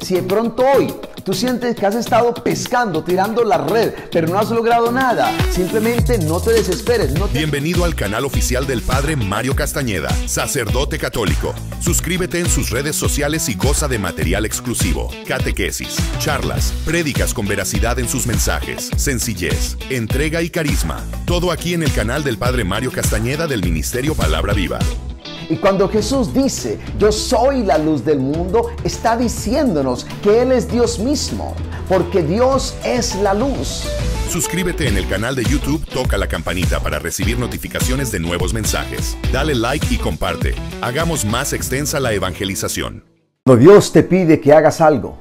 Si de pronto hoy tú sientes que has estado pescando, tirando la red, pero no has logrado nada, simplemente no te desesperes. Bienvenido al canal oficial del Padre Mario Castañeda, sacerdote católico. Suscríbete en sus redes sociales y goza de material exclusivo, catequesis, charlas, prédicas con veracidad en sus mensajes, sencillez, entrega y carisma. Todo aquí en el canal del Padre Mario Castañeda del Ministerio Palabra Viva. Y cuando Jesús dice, yo soy la luz del mundo, está diciéndonos que Él es Dios mismo, porque Dios es la luz. Suscríbete en el canal de YouTube, toca la campanita para recibir notificaciones de nuevos mensajes. Dale like y comparte. Hagamos más extensa la evangelización. Cuando Dios te pide que hagas algo,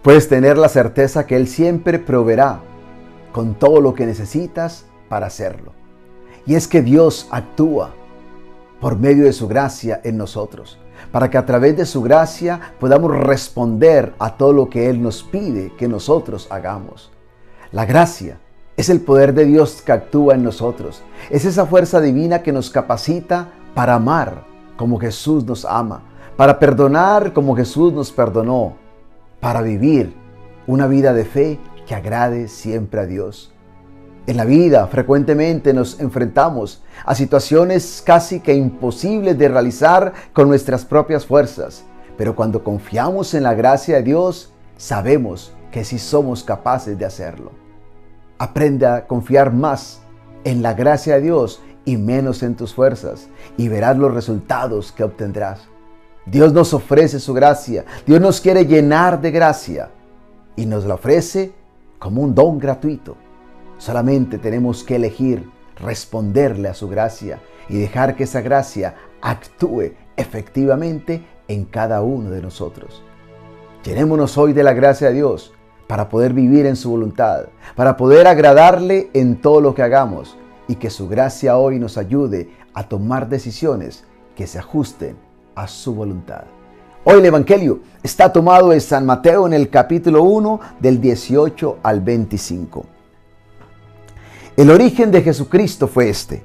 puedes tener la certeza que Él siempre proveerá con todo lo que necesitas para hacerlo. Y es que Dios actúa por medio de su gracia en nosotros, para que a través de su gracia podamos responder a todo lo que Él nos pide que nosotros hagamos. La gracia es el poder de Dios que actúa en nosotros. Es esa fuerza divina que nos capacita para amar como Jesús nos ama, para perdonar como Jesús nos perdonó, para vivir una vida de fe que agrade siempre a Dios. En la vida frecuentemente nos enfrentamos a situaciones casi que imposibles de realizar con nuestras propias fuerzas, pero cuando confiamos en la gracia de Dios, sabemos que sí somos capaces de hacerlo. Aprende a confiar más en la gracia de Dios y menos en tus fuerzas, y verás los resultados que obtendrás. Dios nos ofrece su gracia, Dios nos quiere llenar de gracia y nos la ofrece como un don gratuito. Solamente tenemos que elegir responderle a su gracia y dejar que esa gracia actúe efectivamente en cada uno de nosotros. Llenémonos hoy de la gracia de Dios para poder vivir en su voluntad, para poder agradarle en todo lo que hagamos, y que su gracia hoy nos ayude a tomar decisiones que se ajusten a su voluntad. Hoy el Evangelio está tomado de San Mateo en el capítulo 1 del 18 al 25. El origen de Jesucristo fue este.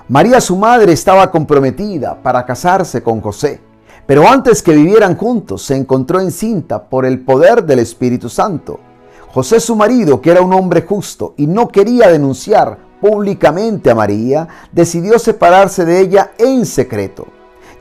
María, su madre, estaba comprometida para casarse con José, pero antes que vivieran juntos se encontró encinta por el poder del Espíritu Santo. José, su marido, que era un hombre justo y no quería denunciar públicamente a María, decidió separarse de ella en secreto.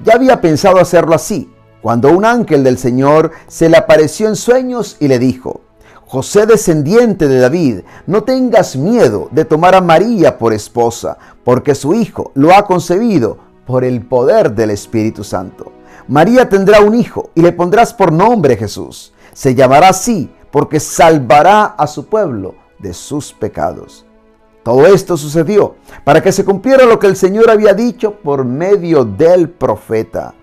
Ya había pensado hacerlo así, cuando un ángel del Señor se le apareció en sueños y le dijo: José, descendiente de David, no tengas miedo de tomar a María por esposa, porque su hijo lo ha concebido por el poder del Espíritu Santo. María tendrá un hijo y le pondrás por nombre Jesús. Se llamará así porque salvará a su pueblo de sus pecados. Todo esto sucedió para que se cumpliera lo que el Señor había dicho por medio del profeta.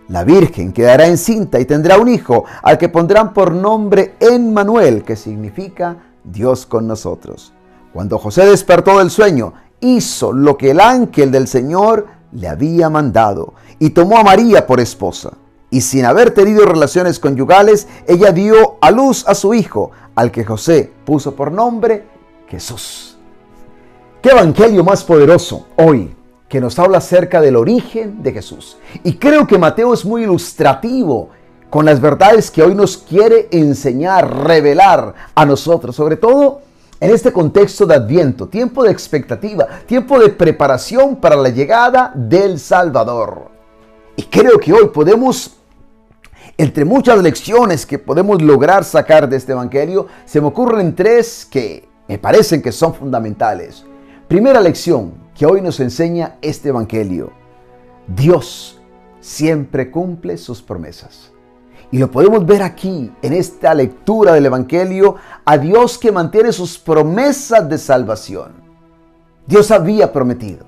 La Virgen quedará encinta y tendrá un hijo al que pondrán por nombre Emmanuel, que significa Dios con nosotros. Cuando José despertó del sueño, hizo lo que el ángel del Señor le había mandado y tomó a María por esposa. Y sin haber tenido relaciones conyugales, ella dio a luz a su hijo, al que José puso por nombre Jesús. ¡Qué evangelio más poderoso hoy, que nos habla acerca del origen de Jesús! Y creo que Mateo es muy ilustrativo con las verdades que hoy nos quiere enseñar, revelar a nosotros, sobre todo en este contexto de Adviento, tiempo de expectativa, tiempo de preparación para la llegada del Salvador. Y creo que hoy podemos, entre muchas lecciones que podemos lograr sacar de este evangelio, se me ocurren tres que me parecen que son fundamentales. Primera lección que hoy nos enseña este evangelio: Dios siempre cumple sus promesas. Y lo podemos ver aquí en esta lectura del evangelio, a Dios que mantiene sus promesas de salvación. Dios había prometido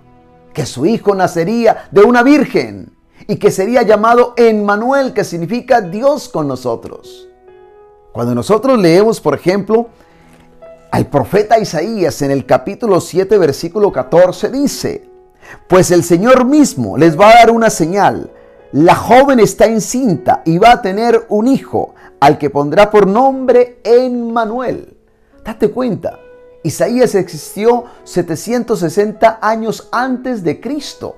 que su hijo nacería de una virgen y que sería llamado Emmanuel, que significa Dios con nosotros. Cuando nosotros leemos, por ejemplo, al profeta Isaías en el capítulo 7, versículo 14, dice: pues el Señor mismo les va a dar una señal. La joven está encinta y va a tener un hijo, al que pondrá por nombre Emmanuel. Date cuenta, Isaías existió 760 años antes de Cristo.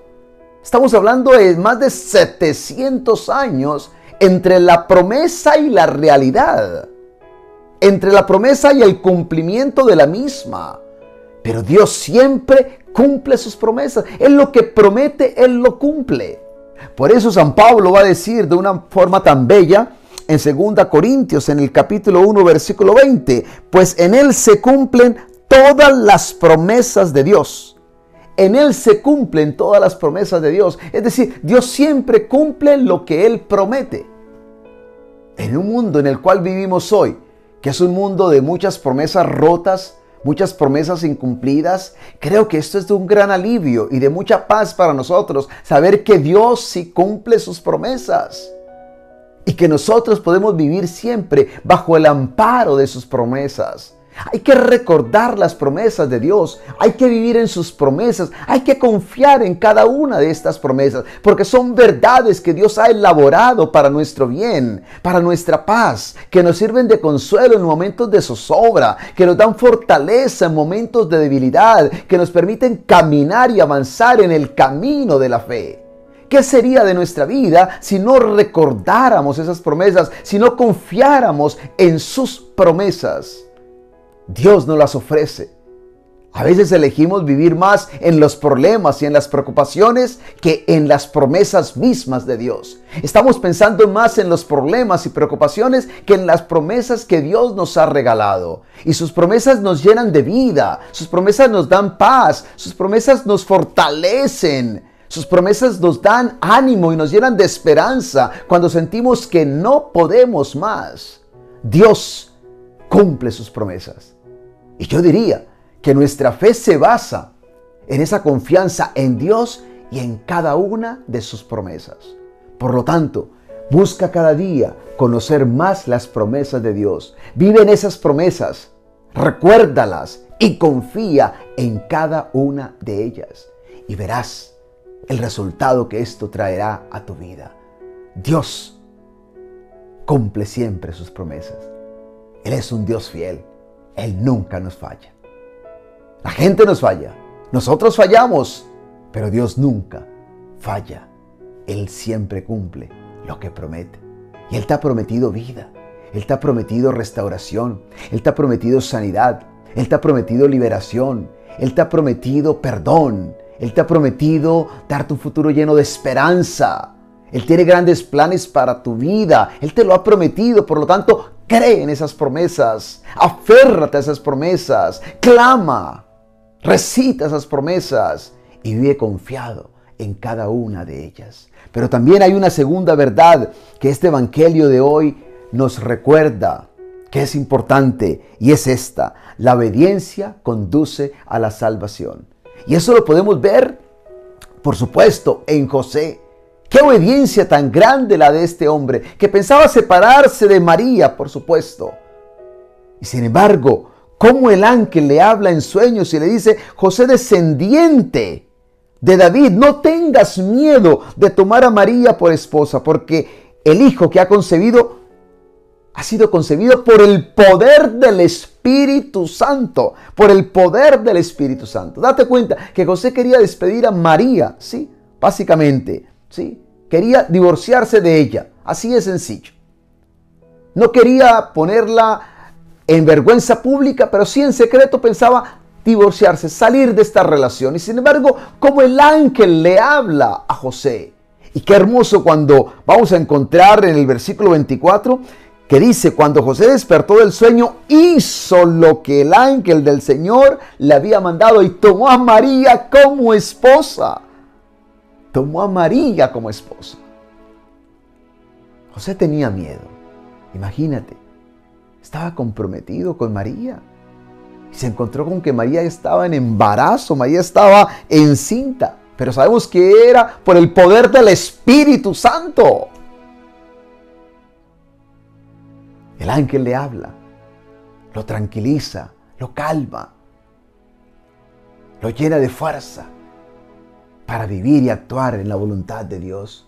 Estamos hablando de más de 700 años entre la promesa y la realidad, entre la promesa y el cumplimiento de la misma. Pero Dios siempre cumple sus promesas. Él lo que promete, Él lo cumple. Por eso San Pablo va a decir de una forma tan bella en 2 Corintios, en el capítulo 1, versículo 20, pues en Él se cumplen todas las promesas de Dios. En Él se cumplen todas las promesas de Dios. Es decir, Dios siempre cumple lo que Él promete. En un mundo en el cual vivimos hoy, que es un mundo de muchas promesas rotas, muchas promesas incumplidas, creo que esto es de un gran alivio y de mucha paz para nosotros, saber que Dios sí cumple sus promesas y que nosotros podemos vivir siempre bajo el amparo de sus promesas. Hay que recordar las promesas de Dios, hay que vivir en sus promesas, hay que confiar en cada una de estas promesas, porque son verdades que Dios ha elaborado para nuestro bien, para nuestra paz, que nos sirven de consuelo en momentos de zozobra, que nos dan fortaleza en momentos de debilidad, que nos permiten caminar y avanzar en el camino de la fe. ¿Qué sería de nuestra vida si no recordáramos esas promesas, si no confiáramos en sus promesas? Dios nos las ofrece. A veces elegimos vivir más en los problemas y en las preocupaciones que en las promesas mismas de Dios. Estamos pensando más en los problemas y preocupaciones que en las promesas que Dios nos ha regalado. Y sus promesas nos llenan de vida, sus promesas nos dan paz, sus promesas nos fortalecen. Sus promesas nos dan ánimo y nos llenan de esperanza cuando sentimos que no podemos más. Dios cumple sus promesas. Y yo diría que nuestra fe se basa en esa confianza en Dios y en cada una de sus promesas. Por lo tanto, busca cada día conocer más las promesas de Dios. Vive en esas promesas, recuérdalas y confía en cada una de ellas. Y verás el resultado que esto traerá a tu vida. Dios cumple siempre sus promesas. Él es un Dios fiel. Él nunca nos falla. La gente nos falla. Nosotros fallamos. Pero Dios nunca falla. Él siempre cumple lo que promete. Y Él te ha prometido vida. Él te ha prometido restauración. Él te ha prometido sanidad. Él te ha prometido liberación. Él te ha prometido perdón. Él te ha prometido dar tu futuro lleno de esperanza. Él tiene grandes planes para tu vida. Él te lo ha prometido. Por lo tanto, cree en esas promesas. Aférrate a esas promesas. Clama. Recita esas promesas. Y vive confiado en cada una de ellas. Pero también hay una segunda verdad que este evangelio de hoy nos recuerda, que es importante. Y es esta. La obediencia conduce a la salvación. Y eso lo podemos ver, por supuesto, en José. Qué obediencia tan grande la de este hombre, que pensaba separarse de María, por supuesto. Y sin embargo, cómo el ángel le habla en sueños y le dice: José, descendiente de David, no tengas miedo de tomar a María por esposa, porque el hijo que ha concebido ha sido concebido por el poder del Espíritu Santo. Por el poder del Espíritu Santo. Date cuenta que José quería despedir a María, ¿sí? Básicamente, ¿sí? Quería divorciarse de ella. Así de sencillo. No quería ponerla en vergüenza pública, pero sí en secreto pensaba divorciarse, salir de esta relación. Y sin embargo, como el ángel le habla a José. Y qué hermoso cuando vamos a encontrar en el versículo 24, que dice: cuando José despertó del sueño, hizo lo que el ángel del Señor le había mandado y tomó a María como esposa. Tomó a María como esposa. José tenía miedo. Imagínate, estaba comprometido con María. Y se encontró con que María estaba en embarazo, María estaba encinta. Pero sabemos que era por el poder del Espíritu Santo. El ángel le habla, lo tranquiliza, lo calma, lo llena de fuerza para vivir y actuar en la voluntad de Dios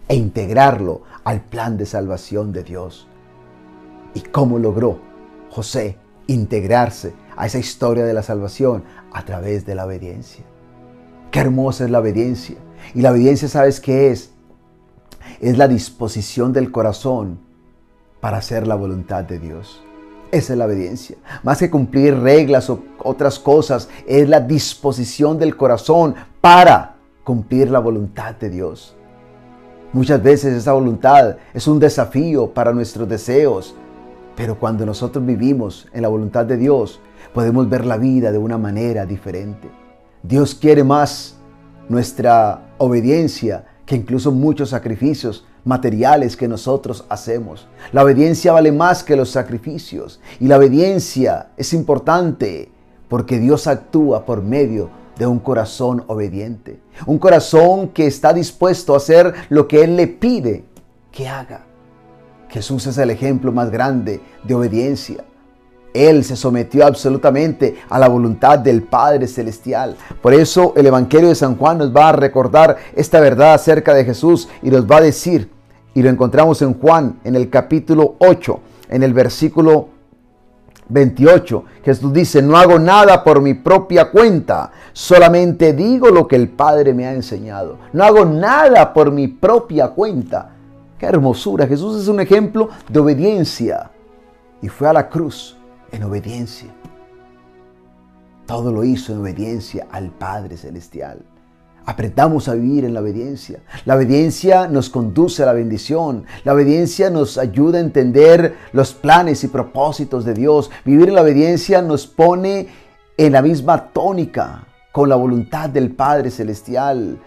e integrarlo al plan de salvación de Dios. ¿Y cómo logró José integrarse a esa historia de la salvación? A través de la obediencia. Qué hermosa es la obediencia. Y la obediencia, ¿sabes qué es? es la disposición del corazón para hacer la voluntad de Dios. Esa es la obediencia. Más que cumplir reglas o otras cosas, es la disposición del corazón para cumplir la voluntad de Dios. Muchas veces esa voluntad es un desafío para nuestros deseos, pero cuando nosotros vivimos en la voluntad de Dios, podemos ver la vida de una manera diferente. Dios quiere más nuestra obediencia que incluso muchos sacrificios materiales que nosotros hacemos. La obediencia vale más que los sacrificios, y la obediencia es importante porque Dios actúa por medio de un corazón obediente, un corazón que está dispuesto a hacer lo que Él le pide que haga. Jesús es el ejemplo más grande de obediencia. Él se sometió absolutamente a la voluntad del Padre Celestial. Por eso el Evangelio de San Juan nos va a recordar esta verdad acerca de Jesús y nos va a decir, y lo encontramos en Juan, en el capítulo 8, en el versículo 28, Jesús dice: no hago nada por mi propia cuenta, solamente digo lo que el Padre me ha enseñado. No hago nada por mi propia cuenta. ¡Qué hermosura! Jesús es un ejemplo de obediencia y fue a la cruz en obediencia. Todo lo hizo en obediencia al Padre Celestial. Aprendamos a vivir en la obediencia. La obediencia nos conduce a la bendición. La obediencia nos ayuda a entender los planes y propósitos de Dios. Vivir en la obediencia nos pone en la misma tónica con la voluntad del Padre Celestial.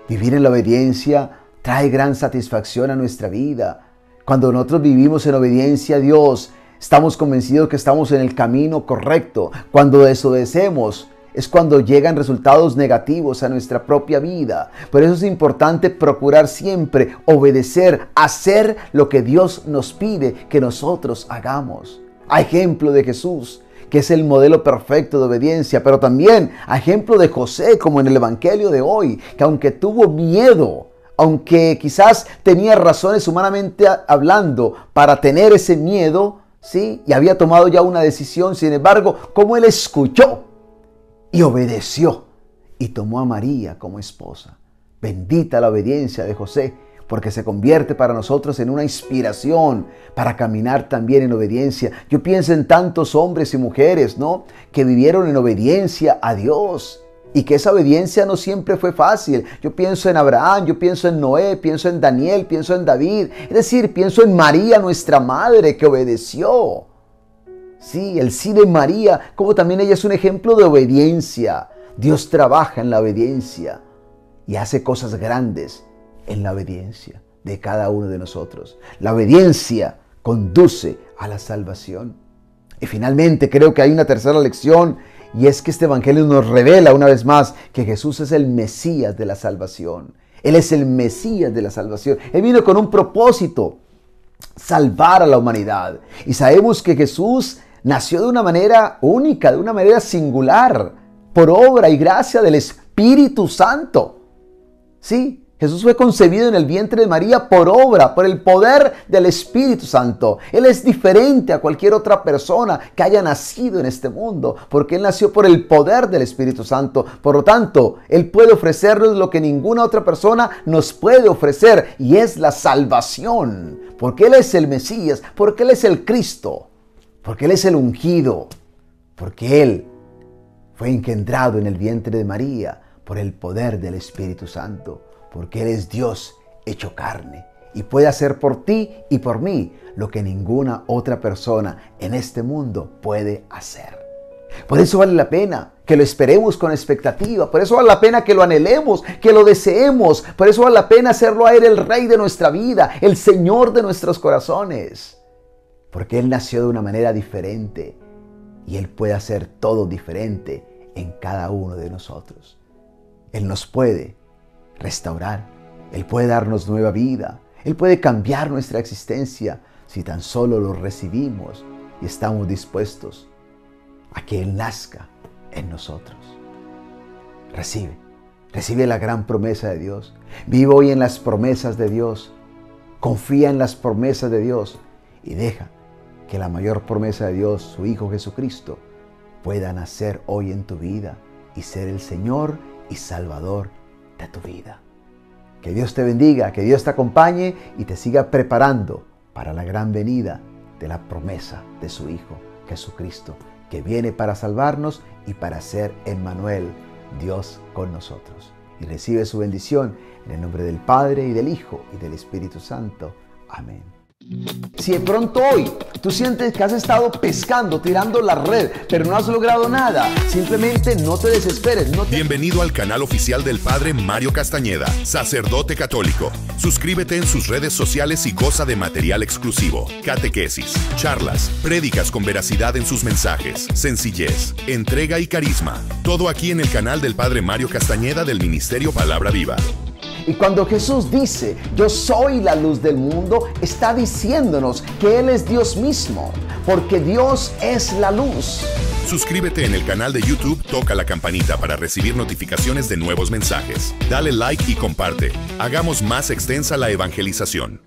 Vivir en la obediencia trae gran satisfacción a nuestra vida. Cuando nosotros vivimos en obediencia a Dios, estamos convencidos que estamos en el camino correcto. Cuando desobedecemos, es cuando llegan resultados negativos a nuestra propia vida. Por eso es importante procurar siempre obedecer, hacer lo que Dios nos pide que nosotros hagamos. A ejemplo de Jesús, que es el modelo perfecto de obediencia, pero también a ejemplo de José, como en el Evangelio de hoy, que aunque tuvo miedo, aunque quizás tenía razones humanamente hablando para tener ese miedo, ¿sí? Y había tomado ya una decisión, sin embargo, como él escuchó y obedeció y tomó a María como esposa. Bendita la obediencia de José, porque se convierte para nosotros en una inspiración para caminar también en obediencia. Yo pienso en tantos hombres y mujeres, ¿no?, que vivieron en obediencia a Dios y que esa obediencia no siempre fue fácil. Yo pienso en Abraham, yo pienso en Noé, pienso en Daniel, pienso en David. Es decir, pienso en María, nuestra madre, que obedeció. Sí, el sí de María, como también ella es un ejemplo de obediencia. Dios trabaja en la obediencia y hace cosas grandes en la obediencia de cada uno de nosotros. La obediencia conduce a la salvación. Y finalmente creo que hay una tercera lección, y es que este evangelio nos revela una vez más que Jesús es el Mesías de la salvación. Él es el Mesías de la salvación. Él vino con un propósito: salvar a la humanidad. Y sabemos que Jesús nació de una manera única, de una manera singular, por obra y gracia del Espíritu Santo. Sí, Jesús fue concebido en el vientre de María por obra, por el poder del Espíritu Santo. Él es diferente a cualquier otra persona que haya nacido en este mundo, porque Él nació por el poder del Espíritu Santo. Por lo tanto, Él puede ofrecernos lo que ninguna otra persona nos puede ofrecer, y es la salvación. Porque Él es el Mesías, porque Él es el Cristo, porque Él es el ungido, porque Él fue engendrado en el vientre de María por el poder del Espíritu Santo. Porque Él es Dios hecho carne y puede hacer por ti y por mí lo que ninguna otra persona en este mundo puede hacer. Por eso vale la pena que lo esperemos con expectativa. Por eso vale la pena que lo anhelemos, que lo deseemos. Por eso vale la pena hacerlo a Él el Rey de nuestra vida, el Señor de nuestros corazones. Porque Él nació de una manera diferente y Él puede hacer todo diferente en cada uno de nosotros. Él nos puede restaurar, Él puede darnos nueva vida, Él puede cambiar nuestra existencia si tan solo lo recibimos y estamos dispuestos a que Él nazca en nosotros. Recibe la gran promesa de Dios. Vive hoy en las promesas de Dios. Confía en las promesas de Dios y deja que la mayor promesa de Dios, su Hijo Jesucristo, pueda nacer hoy en tu vida y ser el Señor y Salvador de tu vida. Que Dios te bendiga, que Dios te acompañe y te siga preparando para la gran venida de la promesa de su Hijo Jesucristo, que viene para salvarnos y para ser Emmanuel, Dios con nosotros. Y recibe su bendición en el nombre del Padre y del Hijo y del Espíritu Santo. Amén. Si de pronto hoy tú sientes que has estado pescando, tirando la red, pero no has logrado nada, simplemente no te desesperes. Bienvenido al canal oficial del Padre Mario Castañeda, sacerdote católico. Suscríbete en sus redes sociales y goza de material exclusivo, catequesis, charlas, prédicas con veracidad en sus mensajes, sencillez, entrega y carisma. Todo aquí en el canal del Padre Mario Castañeda del Ministerio Palabra Viva. Y cuando Jesús dice, yo soy la luz del mundo, está diciéndonos que Él es Dios mismo, porque Dios es la luz. Suscríbete en el canal de YouTube, toca la campanita para recibir notificaciones de nuevos mensajes. Dale like y comparte. Hagamos más extensa la evangelización.